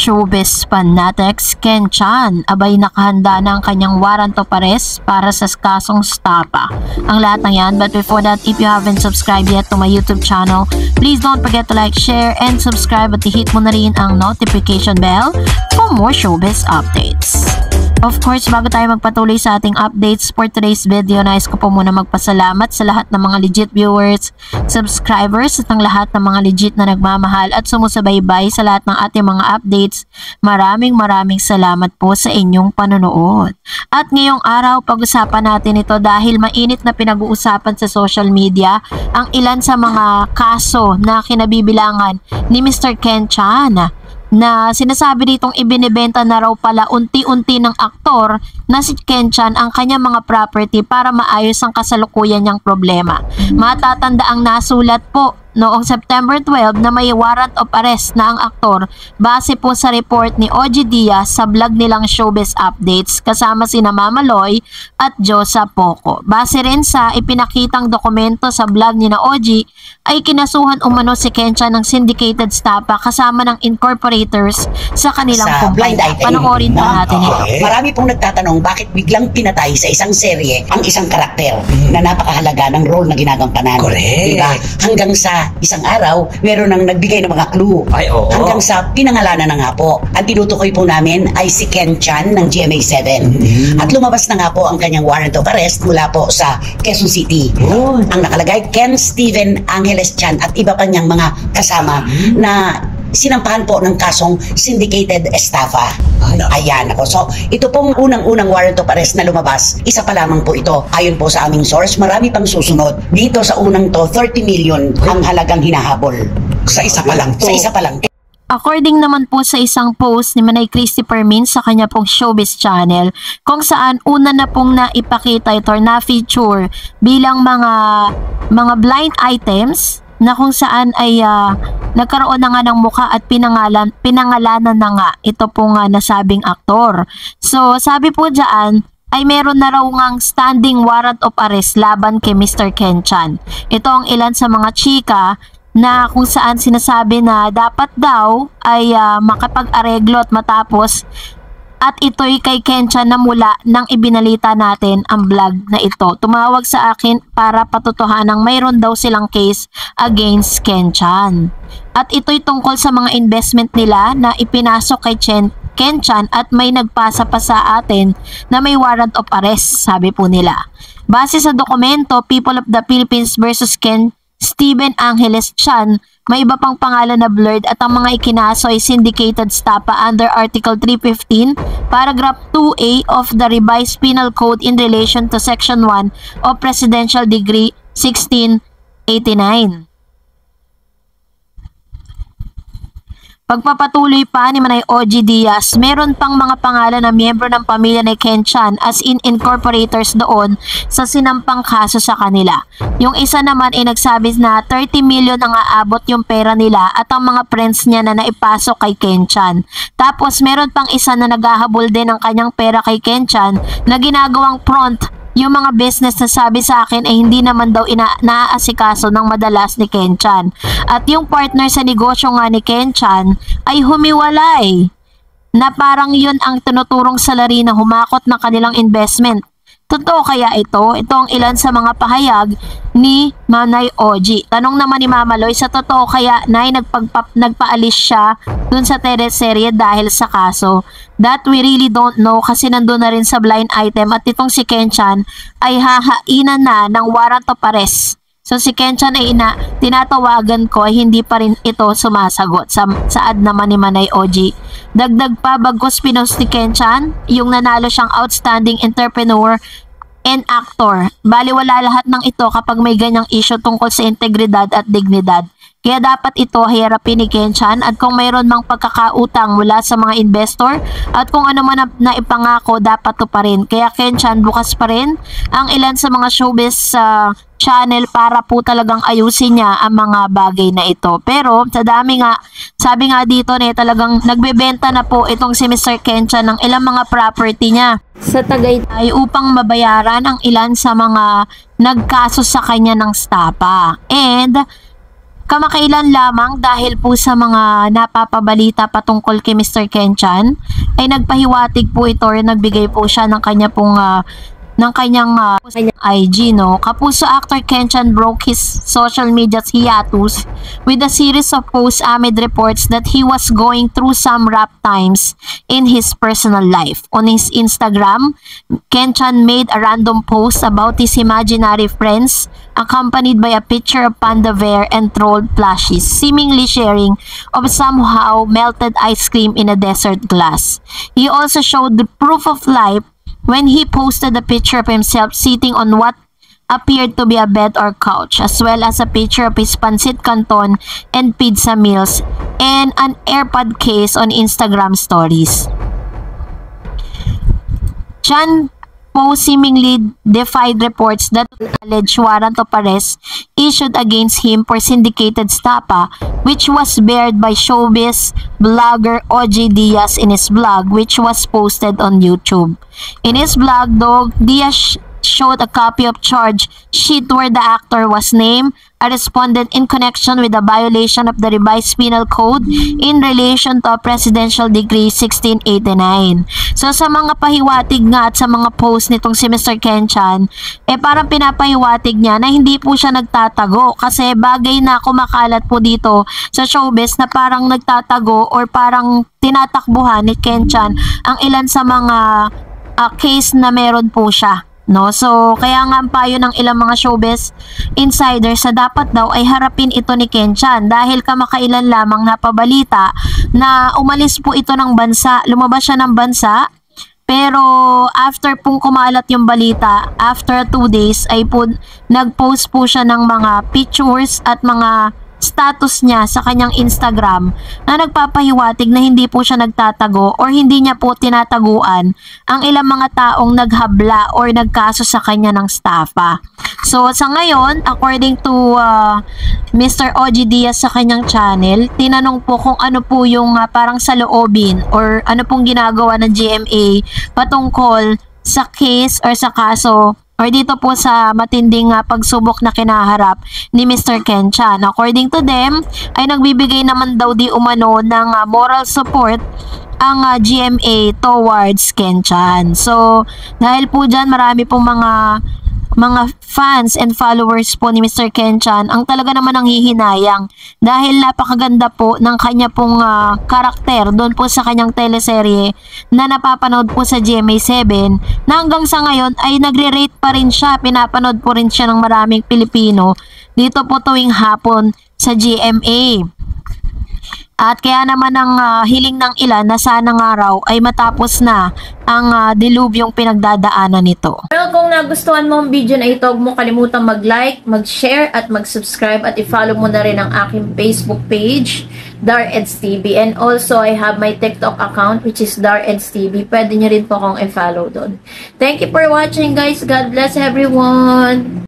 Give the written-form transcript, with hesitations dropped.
showbiz fanatics, Ken Chan, abay nakahanda na ang kanyang warrant of arrest para sa kasong stapa. Ang lahat ng yan, but before that, if you haven't subscribed yet to my YouTube channel, please don't forget to like, share, and subscribe at i-hit mo na rin ang notification bell for more showbiz updates. Of course, bago tayo magpatuloy sa ating updates for today's video, nais ko po muna magpasalamat sa lahat ng mga legit viewers, subscribers at ang lahat ng mga legit na nagmamahal at sumusubaybay sa lahat ng ating mga updates. Maraming salamat po sa inyong panonood. At ngayong araw, pag-usapan natin ito dahil mainit na pinag-uusapan sa social media ang ilan sa mga kaso na kinabibilangan ni Mr. Ken Chan, na sinasabi ditong ibinibenta na raw pala unti-unti ng aktor na si Ken Chan ang kanyang mga property para maayos ang kasalukuyan niyang problema. Matatanda ang nasulat po noong September 12 na may warrant of arrest na ang aktor base po sa report ni OG Diaz sa vlog nilang Showbiz Updates kasama sina Mama Loy at Josa Poco. Base rin sa ipinakitang dokumento sa vlog ni na OG ay kinasuhan umano si Ken Chan ng syndicated stapa kasama ng incorporators sa kanilang kumpanya. Panoorin po natin ito. Marami pong nagtatanong bakit biglang pinatay sa isang serye ang isang karakter na napakahalaga ng role na ginagampanan. Correct. Diba? Hanggang sa isang araw, meron nang nagbigay ng mga clue. Ay, oo. Hanggang sa pinangalanan na nga po. Ang tinutukoy po namin ay si Ken Chan ng GMA7. At lumabas na nga po ang kanyang warrant of arrest mula po sa Quezon City. Ang nakalagay, Ken Steven Angeles Chan at iba pa niyang mga kasama na sinampahan po ng kasong syndicated estafa. Ayan ako. So, ito pong unang-unang warrant of arrest na lumabas, isa pa lamang po ito. Ayon po sa aming source, marami pang susunod. Dito sa unang to, 30 million ang halagang hinahabol. Sa isa pa lang po. Sa isa pa lang. According naman po sa isang post ni Manay Christopher Min sa kanya pong Showbiz channel, kung saan una na pong naipakita ito or na-feature bilang mga blind items na kung saan ay nagkaroon na nga ng mukha at pinangalanan na nga ito pong nasabing aktor. So sabi po dyan ay meron na raw ngang standing warrant of arrest laban kay Mr. Ken Chan. Ito ang ilan sa mga chika na kung saan sinasabi na dapat daw ay makapag-areglo at matapos. At ito'y kay Ken Chan na mula nang ibinalita natin ang vlog na ito. Tumawag sa akin para patutuhanang mayroon daw silang case against Ken Chan. At ito'y tungkol sa mga investment nila na ipinasok kay Ken Chan at may nagpasa pa sa atin na may warrant of arrest, sabi po nila. Base sa dokumento, People of the Philippines versus Ken Steven Angeles Chan, may iba pang pangalan na blurred at ang mga ikinaso ay syndicated stapa under Article 315, Paragraph 2A of the Revised Penal Code in relation to Section 1 of Presidential Decree 1689. Pagpapatuloy pa ni Manay OG Diaz, meron pang mga pangalan na miyembro ng pamilya ni Ken Chan as in incorporators doon sa sinampang kaso sa kanila. Yung isa naman ay nagsabi na 30 million ang aabot yung pera nila at ang mga friends niya na naipasok kay Ken Chan. Tapos meron pang isa na naghahabol din ng kanyang pera kay Ken Chan na ginagawang front. Yung mga business na sabi sa akin ay hindi naman daw naaasikaso ng madalas ni Ken Chan. At yung partner sa negosyo nga ni Ken Chan ay humiwalay. Na parang yun ang tinuturong salary na humakot ng kanilang investment. Totoo kaya ito? Ito ang ilan sa mga pahayag ni Manay OG. Tanong naman ni Mama Loy, sa totoo kaya Nay nagpaalis siya dun sa teleserye dahil sa kaso? That we really don't know kasi nandun na rin sa blind item at itong si Ken Chan ay hahainan na ng warrant of arrest. So si Ken Chan ay tinatawagan ko ay hindi pa rin ito sumasagot. Saad naman ni Manay OG. Dagdag pa, bagkus pinost ni Ken Chan, yung nanalo siyang outstanding entrepreneur and actor. Baliwala lahat ng ito kapag may ganyang issue tungkol sa integridad at dignidad. Kaya dapat ito hiharapin ni Ken Chan at kung mayroon mang pagkakautang mula sa mga investor at kung ano man na ipangako dapat to pa rin. Kaya Ken Chan, bukas pa rin ang ilan sa mga showbiz channel para po talagang ayusin niya ang mga bagay na ito. Pero sa dami nga, sabi nga dito na talagang nagbebenta na po itong si Mr. Ken Chan ng ilang mga property niya sa Tagaytay upang mabayaran ang ilan sa mga nagkaso sa kanya ng stapa. And Kamakailan lamang dahil po sa mga napapabalita patungkol kay Mr. Ken Chan ay nagpahiwatig po ito or nagbigay po siya ng kanya pong ng kanyang IG, no? Kapuso actor Ken Chan broke his social media hiatus with a series of posts amid reports that he was going through some rough times in his personal life. On his Instagram, Ken Chan made a random post about his imaginary friends accompanied by a picture of panda bear and troll plushies, seemingly sharing of somehow melted ice cream in a dessert glass. He also showed the proof of life when he posted a picture of himself sitting on what appeared to be a bed or couch, as well as a picture of his pancit canton and pizza meals and an AirPod case on Instagram stories. Chan post seemingly defied reports that alleged warrant of arrest issued against him for syndicated stapa, which was bared by showbiz blogger OG Diaz in his blog, which was posted on YouTube. In his blog, though, Diaz showed a copy of charge sheet where the actor was named a respondent in connection with a violation of the revised penal code in relation to a presidential decree 1689. So sa mga pahiwatig nga at sa mga post nitong si Mr. Ken Chan, parang pinapahiwatig niya na hindi po siya nagtatago kasi bagay na kumakalat po dito sa showbiz na parang nagtatago or parang tinatakbuhan ni Ken Chan ang ilan sa mga case na meron po siya. No, so kaya nga ang payo ng ilang mga showbiz insiders sa dapat daw ay harapin ito ni Ken Chan dahil kamakailan lamang napabalita na umalis po ito ng bansa, lumabas siya ng bansa, pero after pong kumalat yung balita, after 2 days ay po nag-post po siya ng mga pictures at mga status niya sa kanyang Instagram na nagpapahiwatig na hindi po siya nagtatago or hindi niya po tinataguan ang ilang mga taong naghabla or nagkaso sa kanya ng staffa. So sa ngayon, according to Mr. OG Diaz sa kanyang channel, tinanong po kung ano po yung parang saloobin or ano pong ginagawa ng GMA patungkol sa case or sa kaso or dito po sa matinding pagsubok na kinaharap ni Mr. Ken Chan. According to them, ay nagbibigay naman daw di umano ng moral support ang GMA towards Ken Chan. So, dahil po dyan, marami pong mga fans and followers po ni Mr. Ken Chan ang talaga naman ang hihinayang dahil napakaganda po ng kanya pong karakter doon po sa kanyang teleserye na napapanood po sa GMA7 na hanggang sa ngayon ay nagre-rate pa rin siya, pinapanood po rin siya ng maraming Pilipino dito po tuwing hapon sa GMA. At kaya naman ang hiling ng ilan na sana nga raw ay matapos na ang dilubyong pinagdadaanan nito. Pero kung nagustuhan mo ang video na ito, huwag mo kalimutang mag-like, mag-share at mag-subscribe at i-follow mo na rin ang aking Facebook page, Dareds TV. And also, I have my TikTok account which is Dareds TV. Pwede nyo rin po akong i-follow doon. Thank you for watching guys. God bless everyone!